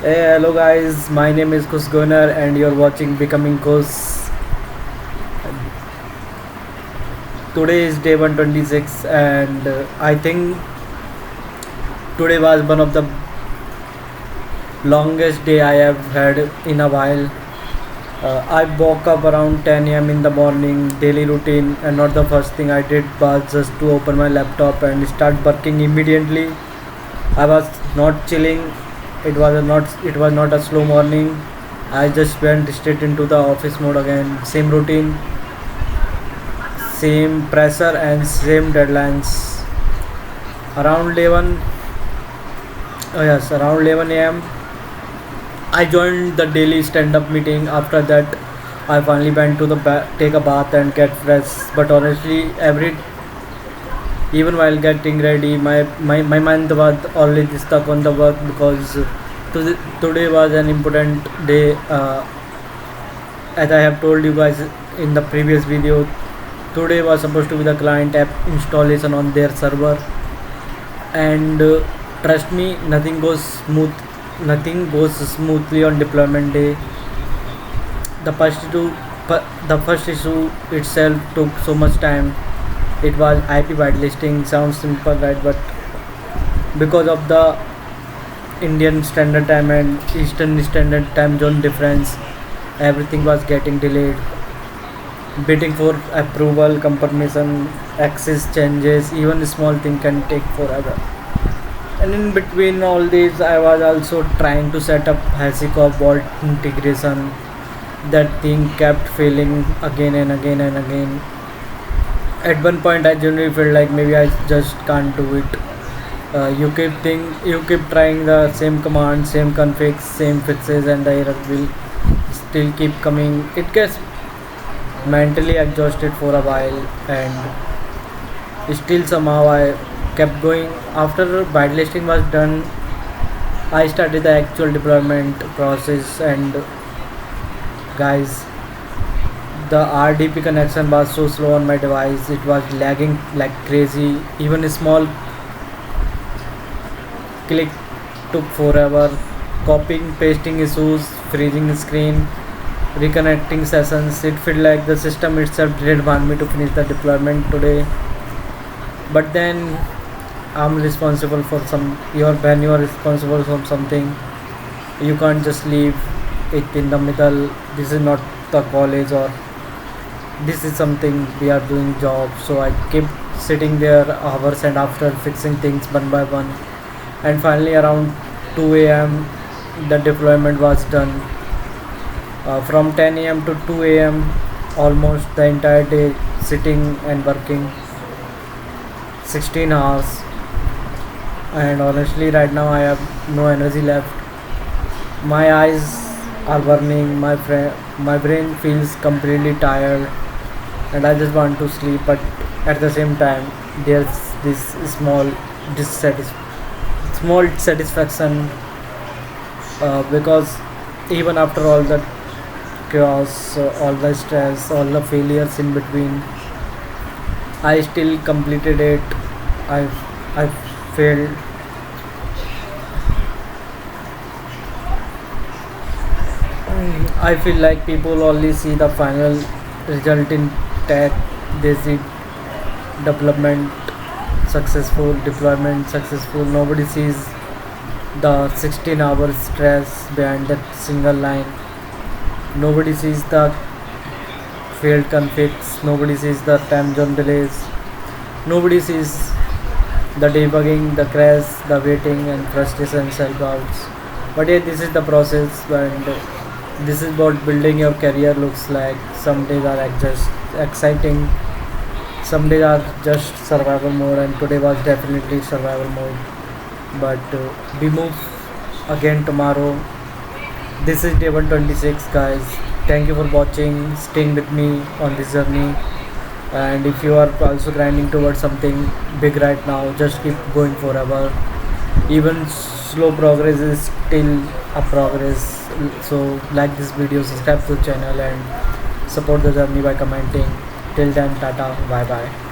Hey, hello guys, my name is Kus Goner and you're watching Becoming Kus. Today is day 126 and I think today was one of the longest day I have had in a while. I woke up around 10 a.m. in the morning, daily routine, and not the first thing I did was just to open my laptop and start working immediately. I was not chilling. It was not a slow morning. I just went straight into the office mode again. Same routine, same pressure and same deadlines. Around 11, oh yes, around 11 a.m. I joined the daily stand-up meeting. After that, I finally went to the take a bath and get fresh. But honestly, even while getting ready, my mind was already stuck on the work because today was an important day. As I have told you guys in the previous video, today was supposed to be the client app installation on their server, and trust me, nothing goes smoothly on deployment day. The first issue, the first issue itself took so much time. It was IP whitelisting. Sounds simple, right? But because of the Indian Standard Time and Eastern Standard Time zone difference, everything was getting delayed. Waiting for approval, confirmation, access changes, even a small thing can take forever. And in between all these, I was also trying to set up HashiCorp Vault integration. That thing kept failing again and again and again. At one point, I genuinely felt like maybe I just can't do it. You keep trying the same command, same configs, same fixes, and the error will still keep coming. It gets mentally exhausted for a while, and still somehow I kept going. After whitelisting was done, I started the actual deployment process, and guys, the RDP connection was so slow on my device. It was lagging like crazy. Even a small click took forever. Copying, pasting issues, freezing screen, reconnecting sessions. It felt like the system itself didn't want me to finish the deployment today. But then I'm responsible for some. When you are responsible for something, you can't just leave it in the middle. This is not the college, or this is something we are doing job. So I kept sitting there hours and after fixing things one by one, and finally around 2 a.m. the deployment was done. From 10 a.m. to 2 a.m. almost the entire day sitting and working 16 hours, and honestly right now I have no energy left. My eyes are burning, my brain feels completely tired, and I just want to sleep. But at the same time, there's this small satisfaction, because even after all the chaos, all the stress, all the failures in between, I still completed it. I failed. I feel like people only see the final result in tech. They see development successful, deployment successful. Nobody sees the 16 hours stress behind that single line. Nobody sees the failed configs. Nobody sees the time zone delays. Nobody sees the debugging, the crash, the waiting, and frustration, self doubts. But yeah, this is the process, and this is what building your career looks like. Some days are just exciting, some days are just survival mode, and today was definitely survival mode. But we move again tomorrow. This is day 126, guys. Thank you for watching, staying with me on this journey. And if you are also grinding towards something big right now, just keep going forever. Even slow progress is still a progress. So like this video, subscribe to the channel, and support the journey by commenting. Till then, tata, bye bye.